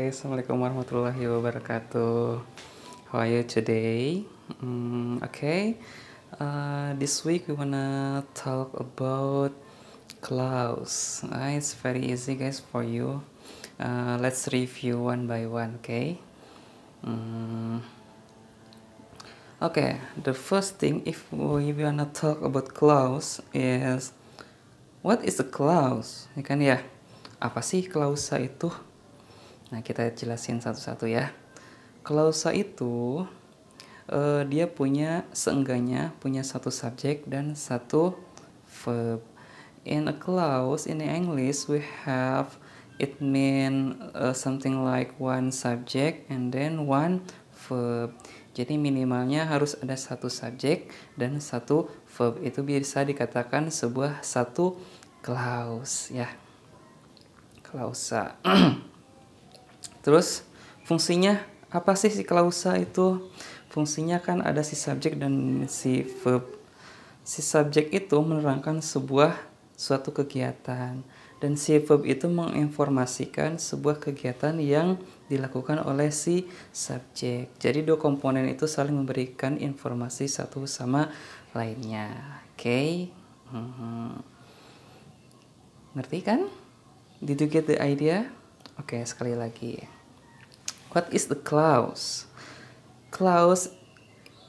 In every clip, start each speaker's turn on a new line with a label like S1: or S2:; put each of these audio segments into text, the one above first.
S1: Assalamualaikum warahmatullahi wabarakatuh. How are you today? This week we wanna talk about clouds. It's very easy, guys, for you. Let's review one by one. The first thing if we wanna talk about clouds is what is a clouds? Ya kan ya? Apa sih klausa itu? Nah, kita jelasin satu-satu ya. Klausa itu dia seenggaknya punya satu subjek dan satu verb. In a clause in English we have it mean something like one subject and then one verb. Jadi minimalnya harus ada satu subjek dan satu verb. Itu bisa dikatakan sebuah satu clause ya. Klausa. Terus fungsinya apa sih si klausa itu? Fungsinya kan ada si subjek dan si verb. Si subjek itu menerangkan suatu kegiatan dan si verb itu menginformasikan sebuah kegiatan yang dilakukan oleh si subjek. Jadi dua komponen itu saling memberikan informasi satu sama lainnya. Ngerti kan? Did you get the idea? Sekali lagi. What is the clause? Clause,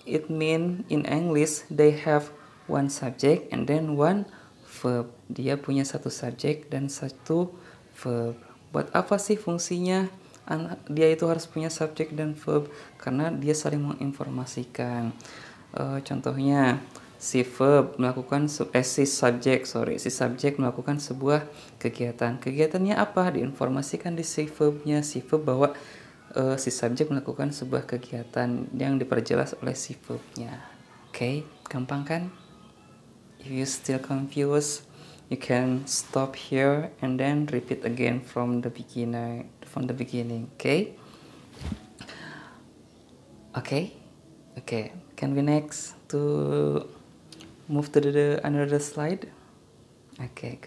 S1: it mean in English they have one subject and then one verb. Dia punya satu subjek dan satu verb. Buat apa sih fungsinya? Dia itu harus punya subjek dan verb karena dia saling menginformasikan. Contohnya, si subjek melakukan sebuah kegiatan. Kegiatannya apa? Diinformasikan di si verbnya. Si verb bahwa si subjek melakukan sebuah kegiatan yang diperjelas oleh si verbnya. Gampang kan? If you still confused, you can stop here and then repeat again from the beginning. Can we next to move to another slide? Good.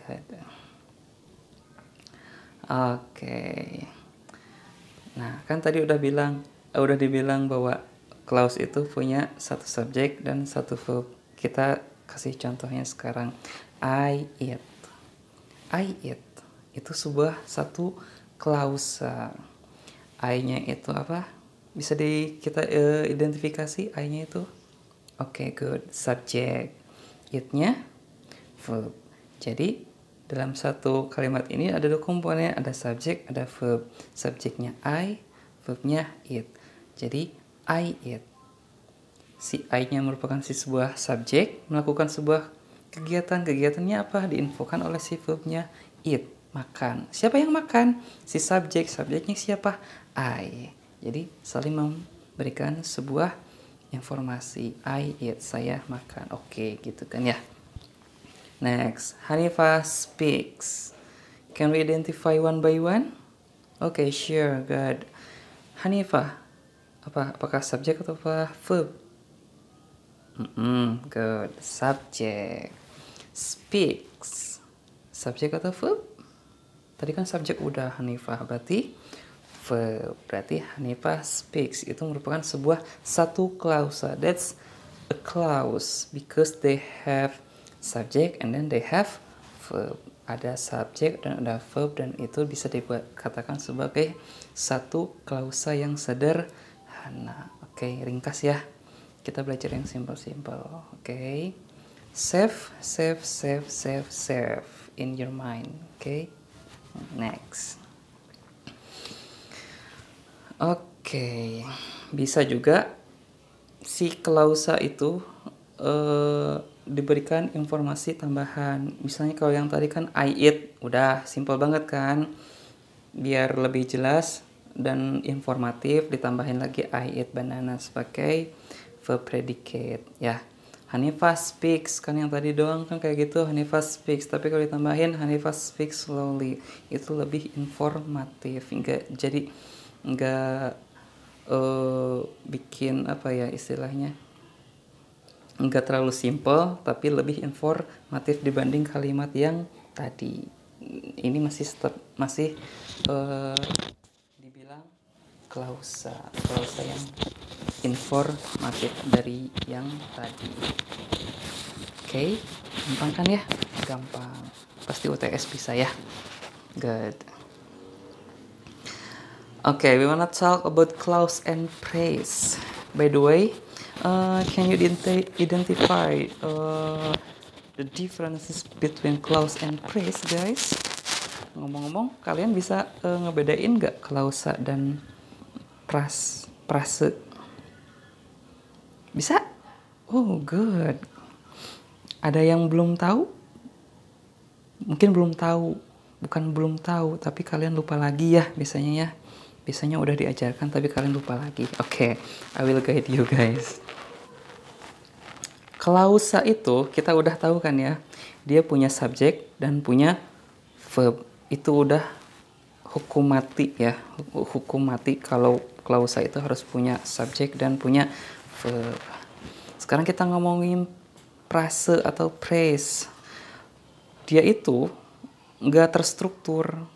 S1: Nah, kan tadi udah dibilang bahwa clause itu punya satu subjek dan satu verb. Kita kasih contohnya sekarang. I eat. Itu satu klausa. I-nya itu apa? Bisa kita identifikasi I-nya itu. Good. Subjek. It-nya verb. Jadi dalam satu kalimat ini ada dua komponen, ada subjek, ada verb. Subjeknya I, verbnya it. Jadi I eat. Si I-nya merupakan sebuah subjek melakukan sebuah kegiatan. Kegiatannya apa? Diinfokan oleh si verbnya eat, makan. Siapa yang makan? Si subjek. Subjeknya siapa? I. Jadi saling memberikan sebuah informasi. I eat, saya makan. Gitu kan ya. Next, Hanifah speaks. Can we identify one by one? Sure, good. Hanifah, apakah subjek atau verb? Good. Subjek. Speaks. Subjek atau verb? Tadi kan subjek udah Hanifah, berarti verb. Berarti Hanifah speaks. Itu merupakan satu klausa. That's a clause because they have subject and then they have verb. Ada subjek dan ada verb dan itu bisa dikatakan sebagai satu klausa yang sederhana. Ringkas ya. Kita belajar yang simple-simple. Save in your mind. Next. Bisa juga si klausa itu diberikan informasi tambahan. Misalnya kalau yang tadi kan I eat, udah simple banget kan. Biar lebih jelas dan informatif, ditambahin lagi I eat banana sebagai verb predicate ya. Hanifah speaks, kan yang tadi doang kan kayak gitu, Hanifah speaks. Tapi kalau ditambahin Hanifah speaks slowly, itu lebih informatif. Enggak bikin apa ya istilahnya, enggak terlalu simple tapi lebih informatif dibanding kalimat yang tadi. Ini masih dibilang klausa yang informatif dari yang tadi. Oke, gampang kan ya? Gampang. Pasti UTS bisa ya. Good. Okay, we wanna talk about clause and phrase. By the way, can you identify the differences between clause and phrase, guys? Ngomong-ngomong, kalian bisa ngebedain nggak klausa dan prase? Bisa? Oh, good. Ada yang belum tahu? Mungkin belum tahu. Bukan belum tahu, tapi kalian lupa lagi ya biasanya ya. Biasanya udah diajarkan tapi kalian lupa lagi. Oke, I will guide you guys. Klausa itu kita udah tahu kan ya. Dia punya subjek dan punya verb. Itu udah hukum mati ya. Hukum mati kalau klausa itu harus punya subjek dan punya verb. Sekarang kita ngomongin prase atau phrase. Dia itu nggak terstruktur.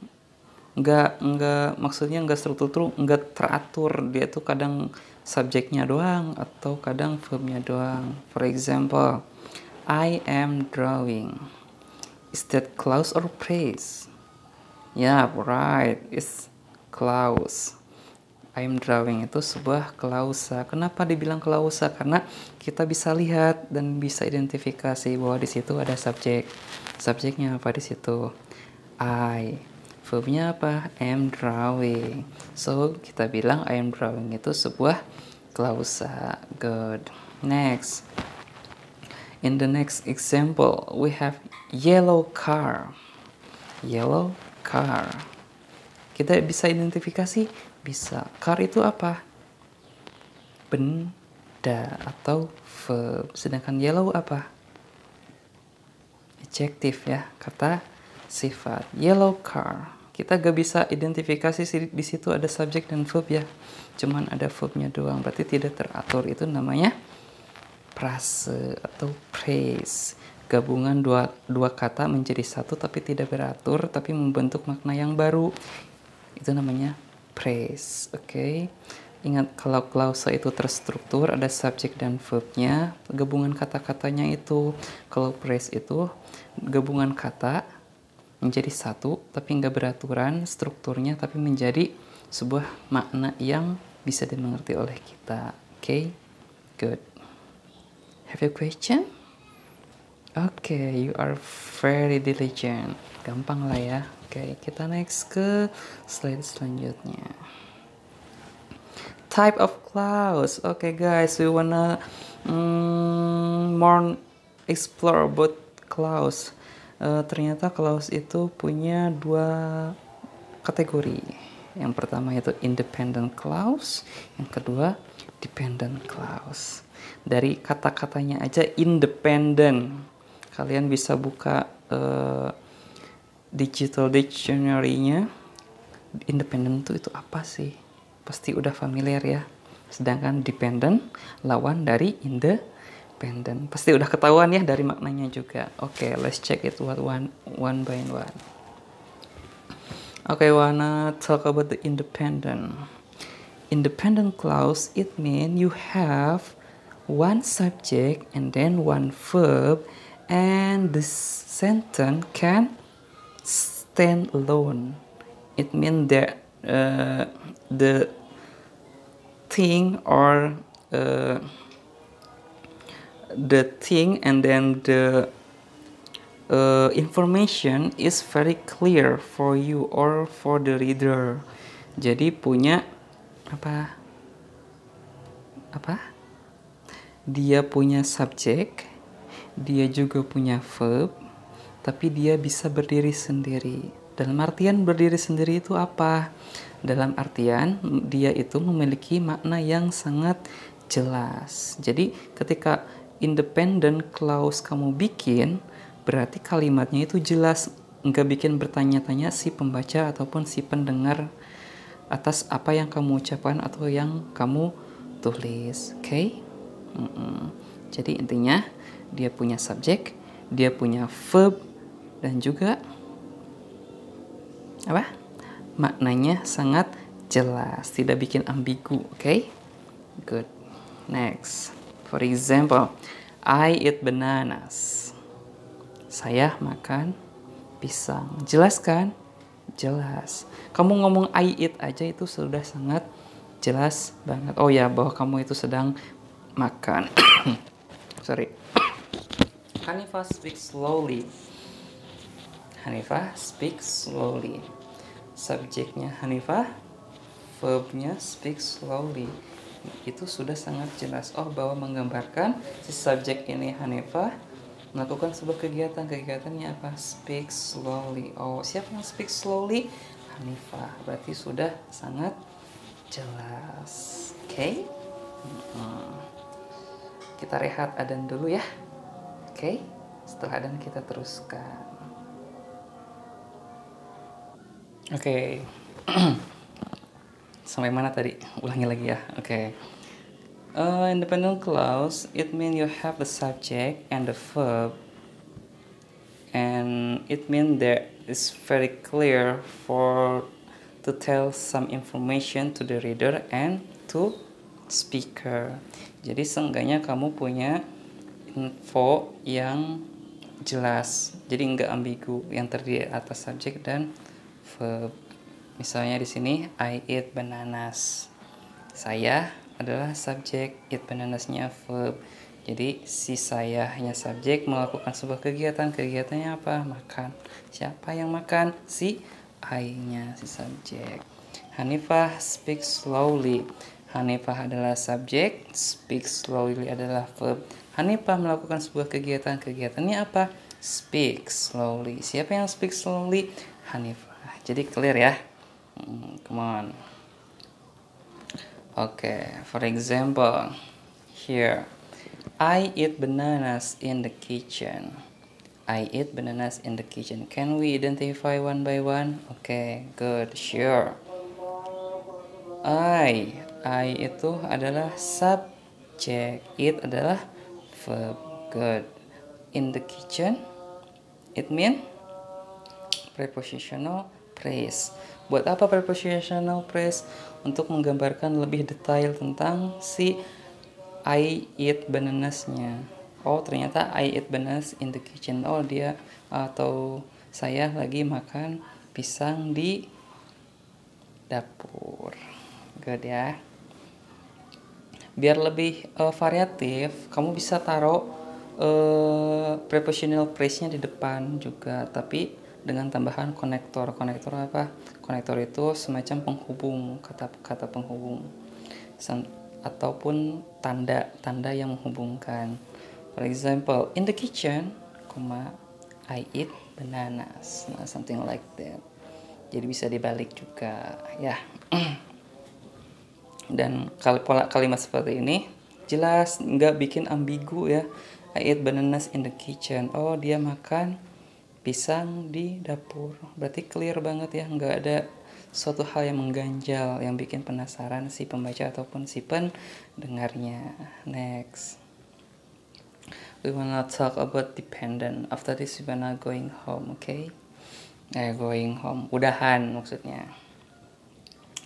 S1: Maksudnya nggak struktur, nggak teratur. Dia tuh kadang subjeknya doang atau kadang verbnya doang. For example, I am drawing. Is that clause or phrase? Yeah, right, it's clause. I am drawing itu sebuah klausa. Kenapa dibilang klausa? Karena kita bisa lihat dan bisa identifikasi bahwa di situ ada subjek. Subjeknya apa di situ? I. Verbnya apa? Am drawing. So, kita bilang I am drawing itu sebuah klausa. Good. Next. In the next example, we have yellow car. Yellow car. Kita bisa identifikasi? Bisa. Car itu apa? Benda atau verb. Sedangkan yellow apa? Adjektif ya, kata sifat. Yellow car. Kita gak bisa identifikasi di situ ada subjek dan verb ya. Cuman ada verbnya doang, berarti tidak teratur. Itu namanya prase atau phrase. Gabungan dua kata menjadi satu tapi tidak beratur, tapi membentuk makna yang baru. Itu namanya phrase. Oke. Ingat kalau klausa itu terstruktur, ada subjek dan verbnya, gabungan kata-katanya itu. Kalau phrase itu gabungan kata menjadi satu tapi nggak beraturan strukturnya, tapi menjadi sebuah makna yang bisa dimengerti oleh kita. Okay, good. Have you question? Okay, you are very diligent. Gampang lah ya. Okay, kita next ke slide selanjutnya. Type of clause. Okay guys, we wanna more explore about clause. Ternyata clause itu punya dua kategori. Yang pertama itu independent clause, yang kedua dependent clause. Dari kata-katanya aja independent. Kalian bisa buka digital dictionary-nya. Independent itu apa sih? Pasti udah familiar ya. Sedangkan dependent lawan dari independent. Pasti udah ketahuan ya dari maknanya juga. Okay, let's check it one by one. Okay, wanna talk about the independent. Independent clause, it means you have one subject and then one verb, and the sentence can stand alone. It means that the thing or the thing and then the information is very clear for you or for the reader. Jadi punya apa? Dia punya subjek, dia juga punya verb, tapi dia bisa berdiri sendiri. Dalam artian berdiri sendiri itu apa? Dalam artian dia itu memiliki makna yang sangat jelas. Jadi ketika independent clause kamu bikin, berarti kalimatnya itu jelas, nggak bikin bertanya-tanya si pembaca ataupun si pendengar atas apa yang kamu ucapkan atau yang kamu tulis. Oke? Jadi intinya dia punya subjek, dia punya verb, dan juga apa? Maknanya sangat jelas, tidak bikin ambigu, oke? Good. Next. For example, I eat bananas. Saya makan pisang. Jelas kan? Jelas. Kamu ngomong I eat aja itu sudah sangat jelas banget. Oh ya, bahwa kamu itu sedang makan. Sorry. Hanifah speaks slowly. Hanifah speaks slowly. Subjeknya Hanifah, verbnya speak slowly. Itu sudah sangat jelas. Oh, bahwa menggambarkan si subjek ini Hanifah melakukan sebuah kegiatan. Kegiatannya apa? Speak slowly. Oh, siapa yang speak slowly? Hanifah. Berarti sudah sangat jelas. Oke? Kita rehat adan dulu ya. Oke? Setelah adan kita teruskan. Oke. Sampai mana tadi? Ulangi lagi ya. Oke. Independent clause, it means you have the subject and the verb, and it means that it's very clear to tell some information to the reader and to speaker. Jadi seenggaknya kamu punya info yang jelas, jadi nggak ambigu, yang terdiri atas subjek dan verb. Misalnya di sini I eat bananas. Saya adalah subjek, eat bananasnya verb. Jadi si saya hanya subjek melakukan sebuah kegiatan. Kegiatannya apa? Makan. Siapa yang makan? Si I-nya, si subjek. Hanifah speaks slowly. Hanifah adalah subjek, speak slowly adalah verb. Hanifah melakukan sebuah kegiatan. Kegiatannya apa? Speak slowly. Siapa yang speak slowly? Hanifah. Jadi clear ya? Come on. Okay, for example, here, I eat bananas in the kitchen. I eat bananas in the kitchen. Can we identify one by one? Okay, good, sure. I itu adalah subject, it adalah verb. Good. In the kitchen, it mean prepositional phrase. Buat apa prepositional phrase? Untuk menggambarkan lebih detail tentang si I eat bananasnya. Oh, ternyata I eat bananas in the kitchen. Oh, dia atau saya lagi makan pisang di dapur. Good ya. Biar lebih variatif, kamu bisa taruh prepositional phrase-nya di depan juga, tapi dengan tambahan konektor. Konektor apa? Konektor itu semacam penghubung, kata penghubung ataupun tanda yang menghubungkan. For example, in the kitchen, I eat bananas. Nah, something like that. Jadi bisa dibalik juga ya. Dan pola kalimat seperti ini jelas, nggak bikin ambigu ya. I eat bananas in the kitchen. Oh, dia makan pisang di dapur. Berarti clear banget ya, nggak ada suatu hal yang mengganjal yang bikin penasaran si pembaca ataupun si pendengarnya. Next, we wanna talk about dependent. After this we wanna going home, okay? Going home, udahan maksudnya.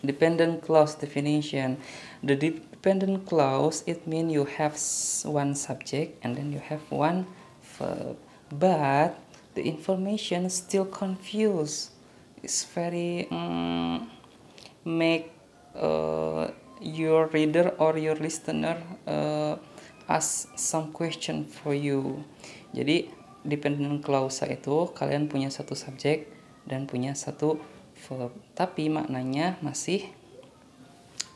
S1: Dependent clause definition. The dependent clause, it means you have one subject and then you have one verb, but the information still confused. It's very make your reader or your listener ask some question for you. Jadi dependent clause itu kalian punya satu subjek dan punya satu verb, tapi maknanya masih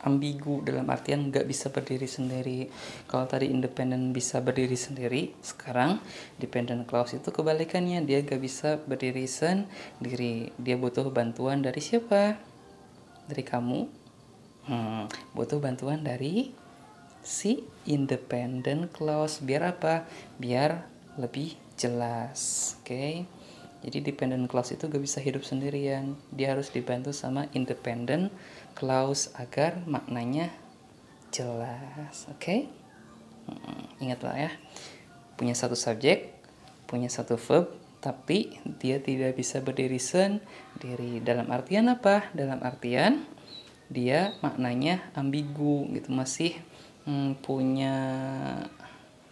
S1: ambigu, dalam artian nggak bisa berdiri sendiri. Kalau tadi independent bisa berdiri sendiri, sekarang dependent clause itu kebalikannya, dia nggak bisa berdiri sendiri, dia butuh bantuan dari siapa? Dari kamu. Butuh bantuan dari si independent clause. Biar apa? Biar lebih jelas. Oke? Jadi dependent clause itu gak bisa hidup sendirian, dia harus dibantu sama independent clause agar maknanya jelas. Oke? Ingatlah ya, punya satu subjek, punya satu verb, tapi dia tidak bisa berdiri sendiri. Dalam artian apa? Dalam artian dia maknanya ambigu gitu, masih punya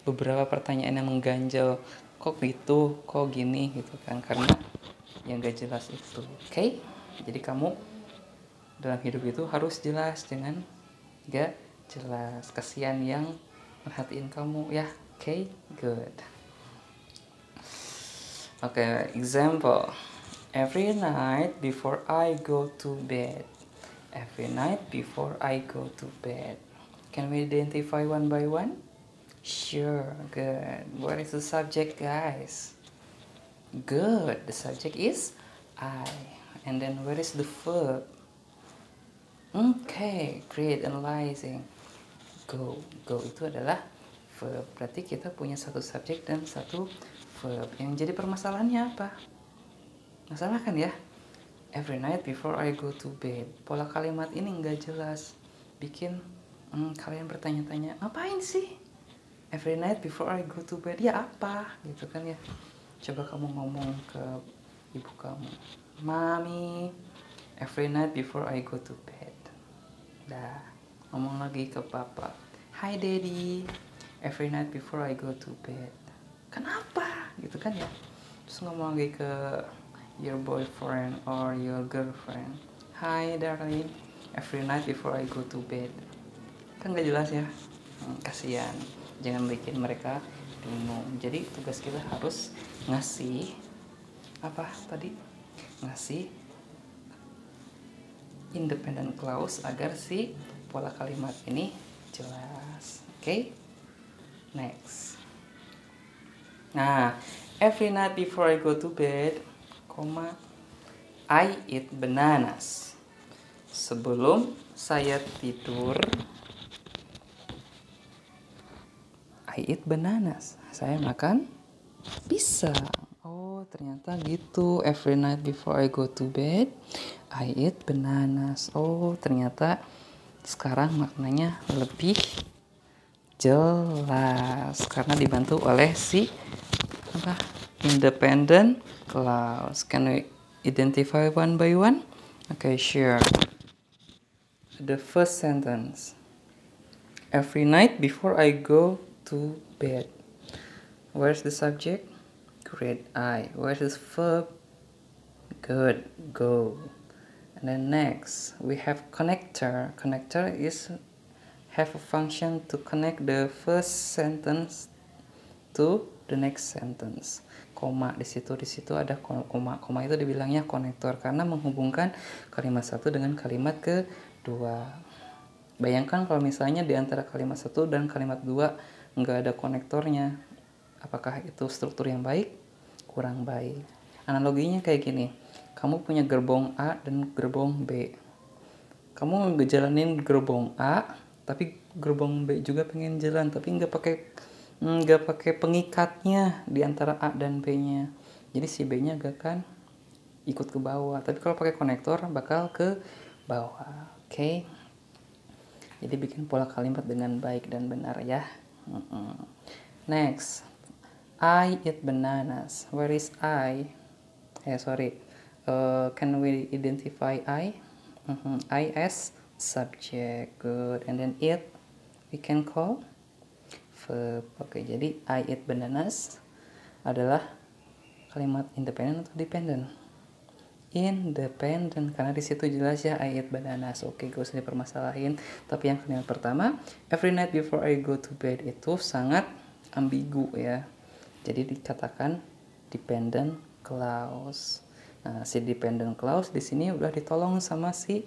S1: beberapa pertanyaan yang mengganjal, kok gitu, kok gini gitu kan, karena yang gak jelas itu. Oke? Jadi kamu dalam hidup itu harus jelas, jangan gak jelas. Kasihan yang merhatiin kamu ya. Oke? Good. Okay, example. Every night before I go to bed. Every night before I go to bed. Can we identify one by one? Sure, good. What is the subject, guys? Good. The subject is I. And then where is the verb? Okay, great, analyzing. Go. Go itu adalah verb. Berarti kita punya satu subjek dan satu verb. Yang jadi permasalahannya apa? Masalah kan ya? Every night before I go to bed. Pola kalimat ini nggak jelas. Bikin kalian bertanya-tanya, ngapain sih? Every night before I go to bed. Ya apa? Gitu kan ya. Coba kamu ngomong ke ibu kamu. Mami, every night before I go to bed. Dah. Ngomong lagi ke papa. Hi daddy, every night before I go to bed. Kenapa? Gitu kan ya. Terus ngomong lagi ke your boyfriend or your girlfriend. Hi darling, every night before I go to bed. Kan gak jelas ya. Kasihan. Jangan bikin mereka bingung. Jadi tugas kita harus ngasih apa tadi? Ngasih independent clause agar si pola kalimat ini jelas. Oke? Next. Nah, every night before I go to bed, I eat bananas. Sebelum saya tidur, I eat bananas. Saya makan pisang. Oh, ternyata gitu. Every night before I go to bed, I eat bananas. Oh, ternyata sekarang maknanya lebih jelas karena dibantu oleh si independent clause. Can we identify one by one? Okay, sure. The first sentence. Every night before I go to bed. Where's the subject? Great, I. Where's the verb? Good, go. And then next, we have connector. Connector is have a function to connect the first sentence to the next sentence. Koma di situ ada koma. Koma itu dibilangnya konektor karena menghubungkan kalimat satu dengan kalimat kedua. Bayangkan kalau misalnya di antara kalimat satu dan kalimat dua nggak ada konektornya, apakah itu struktur yang baik? Kurang baik. Analoginya kayak gini, kamu punya gerbong A dan gerbong B. Kamu ngejalanin gerbong A, tapi gerbong B juga pengen jalan, tapi nggak pakai pengikatnya di antara A dan B-nya. Jadi si B-nya gak akan ikut ke bawah. Tapi kalau pakai konektor bakal ke bawah. Oke. Jadi bikin pola kalimat dengan baik dan benar ya. Next. I eat bananas. Where is I? Can we identify I? I as subject. Good. And then eat we can call verb. Oke, jadi I eat bananas adalah kalimat independen atau dependent? Independent, karena di situ jelas ya I eat bananas. Oke, gak usah dipermasalahin. Tapi yang kalimat pertama, every night before I go to bed, itu sangat ambigu ya. Jadi dikatakan dependent clause. Nah, si dependent clause di sini udah ditolong sama si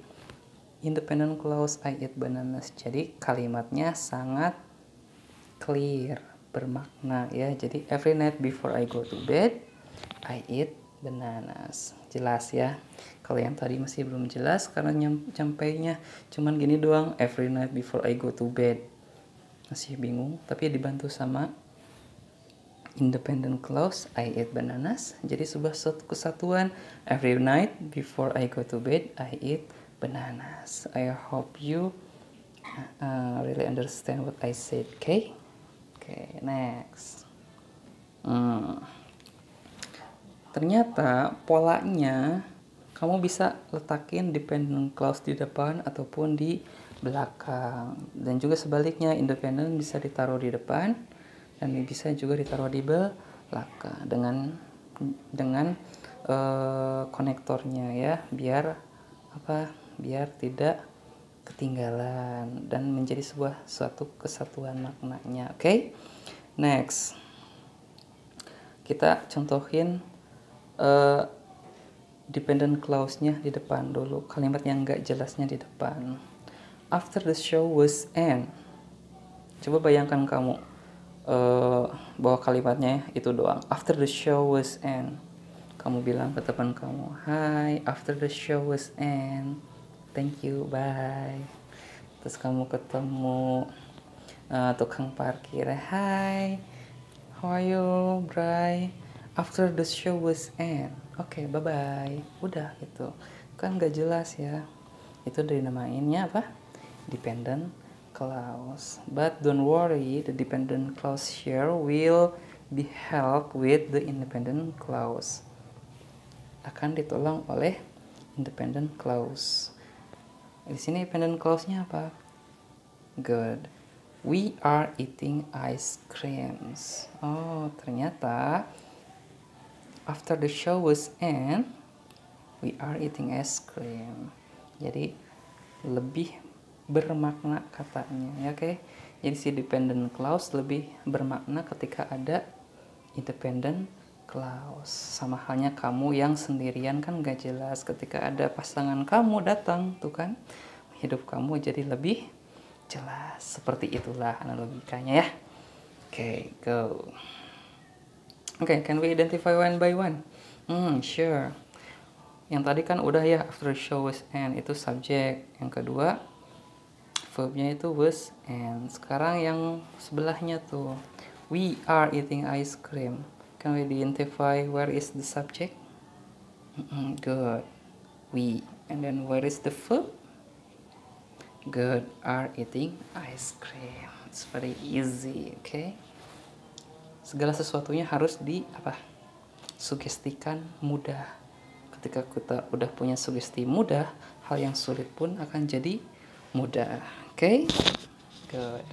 S1: independent clause I eat bananas. Jadi kalimatnya sangat clear, bermakna ya. Jadi every night before I go to bed, I eat bananas. Jelas ya. Kalau yang tadi masih belum jelas karena nyampainya cuman gini doang, every night before I go to bed, masih bingung, tapi dibantu sama independent clause I eat bananas. Jadi sebuah kesatuan, every night before I go to bed I eat bananas. I hope you really understand what I said. Okay, next. Ternyata polanya kamu bisa letakin dependent clause di depan ataupun di belakang. Dan juga sebaliknya, independent bisa ditaruh di depan dan bisa juga ditaruh di belakang dengan konektornya ya, biar tidak ketinggalan dan menjadi suatu kesatuan maknanya. Oke? Next, kita contohin dependent clause-nya di depan dulu, kalimat yang nggak jelasnya di depan. After the show was end. Coba bayangkan kamu bahwa kalimatnya itu doang. After the show was end. Kamu bilang ke teman kamu, "Hi, after the show was end. Thank you, bye." Terus kamu ketemu tukang parkir, "Hi, how are you, Bray? After the show was end. Oke, bye-bye." Udah gitu. Kan gak jelas ya. Itu dinamainnya apa? Dependent clause. But don't worry, the dependent clause here will be helped with the independent clause. Akan ditolong oleh independent clause. Di sini independent clause-nya apa? Good. We are eating ice creams. Oh, ternyata after the show was end, we are eating ice cream. Jadi lebih bermakna katanya, ya, oke? Jadi si dependent clause lebih bermakna ketika ada independent clause. Sama halnya kamu yang sendirian kan gak jelas, ketika ada pasangan kamu datang tuh kan, hidup kamu jadi lebih jelas. Seperti itulah analogikanya ya. Oke, go. Oke, can we identify one by one? Sure. Yang tadi kan udah ya, after show was end itu subject. Yang kedua, verbnya itu was end. Sekarang yang sebelahnya tuh, we are eating ice cream. Can we identify where is the subject? Good. We. And then where is the verb? Good. Are eating ice cream. It's very easy, okay? Segala sesuatunya harus sugestikan mudah. Ketika kita udah punya sugesti mudah, hal yang sulit pun akan jadi mudah. Okay? Good.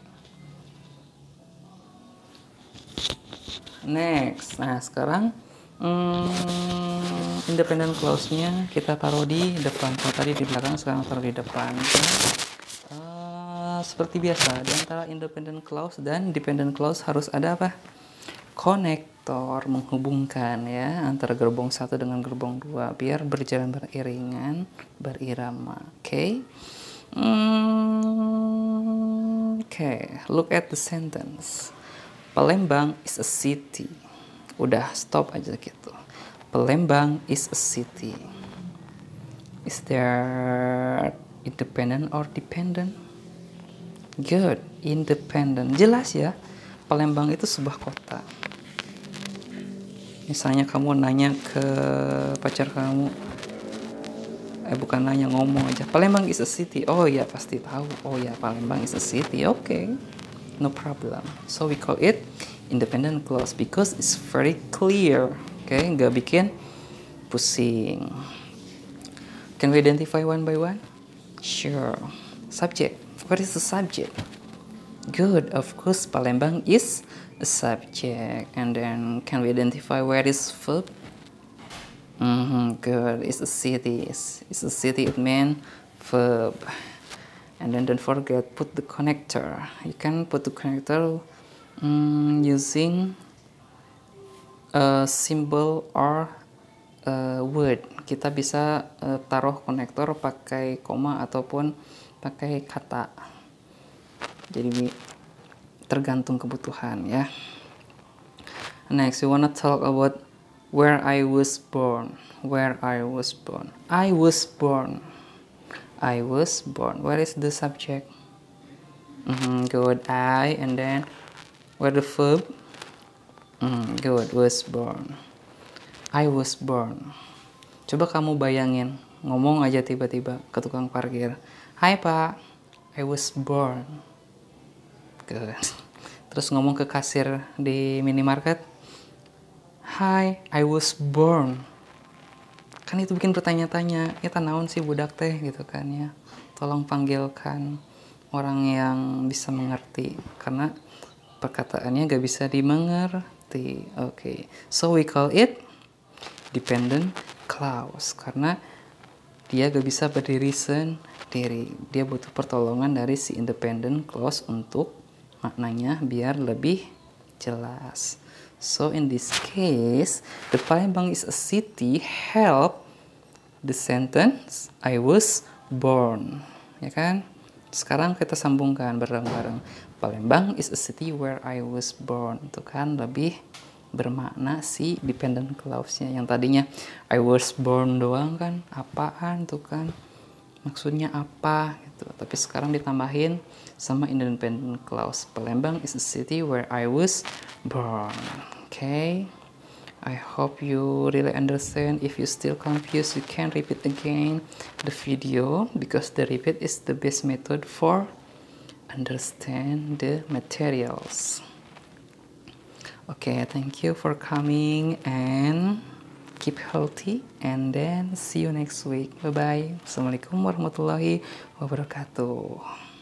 S1: Next. Nah, sekarang independent clause-nya kita taruh di depan. Kalau tadi di belakang, sekarang taruh di depan. Seperti biasa, di antara independent clause dan dependent clause harus ada apa? Konektor menghubungkan ya antara gerbong 1 dengan gerbong 2 biar berjalan beriringan, berirama. Oke. Look at the sentence. Palembang is a city. Udah, stop aja gitu. Palembang is a city. Is there independent or dependent? Good, independent. Jelas ya, Palembang itu sebuah kota. Misalnya kamu nanya ke pacar kamu, bukan nanya, ngomong aja, Palembang is a city. Oh ya, pasti tahu. Oh ya, Palembang is a city. Okay, no problem. So we call it independent clause because it's very clear. Okay, nggak bikin pusing. Can we identify one by one? Sure. Subject. What is the subject? Good. Of course, Palembang is a subject. And then can we identify where is verb? Good. It's a city. It's a city. It means verb. And then don't forget, put the connector. You can put the connector using a symbol or a word. Kita bisa taruh konektor pakai koma ataupun pakai kata. Jadi tergantung kebutuhan ya. Next, we wanna talk about where I was born. Where I was born. I was born. I was born. Where is the subject? Good. I, and then where the verb? Good. Was born. I was born. Coba kamu bayangin, ngomong aja tiba-tiba ke tukang parkir. Hai Pak, I was born. Good. Terus ngomong ke kasir di minimarket. Hi, I was born. Kan itu bikin bertanya-tanya, eta naon sih budak teh gitu kan ya. Tolong panggilkan orang yang bisa mengerti karena perkataannya gak bisa dimengerti. Oke, so we call it dependent clause karena dia gak bisa berdiri sendiri. Dia butuh pertolongan dari si independent clause untuk maknanya biar lebih jelas. So in this case, the Palembang is a city help the sentence I was born. Ya kan? Sekarang kita sambungkan bareng-bareng. Palembang is a city where I was born. Itu kan lebih bermakna si dependent clause-nya. Yang tadinya I was born doang kan, apaan tuh kan, maksudnya apa gitu. Tapi sekarang ditambahin sama independent clause. Palembang is a city where I was born. Okay, I hope you really understand. If you still confused, you can repeat again the video because the repeat is the best method for understand the materials. Okay, thank you for coming and keep healthy and then see you next week. Bye bye. Assalamualaikum warahmatullahi wabarakatuh.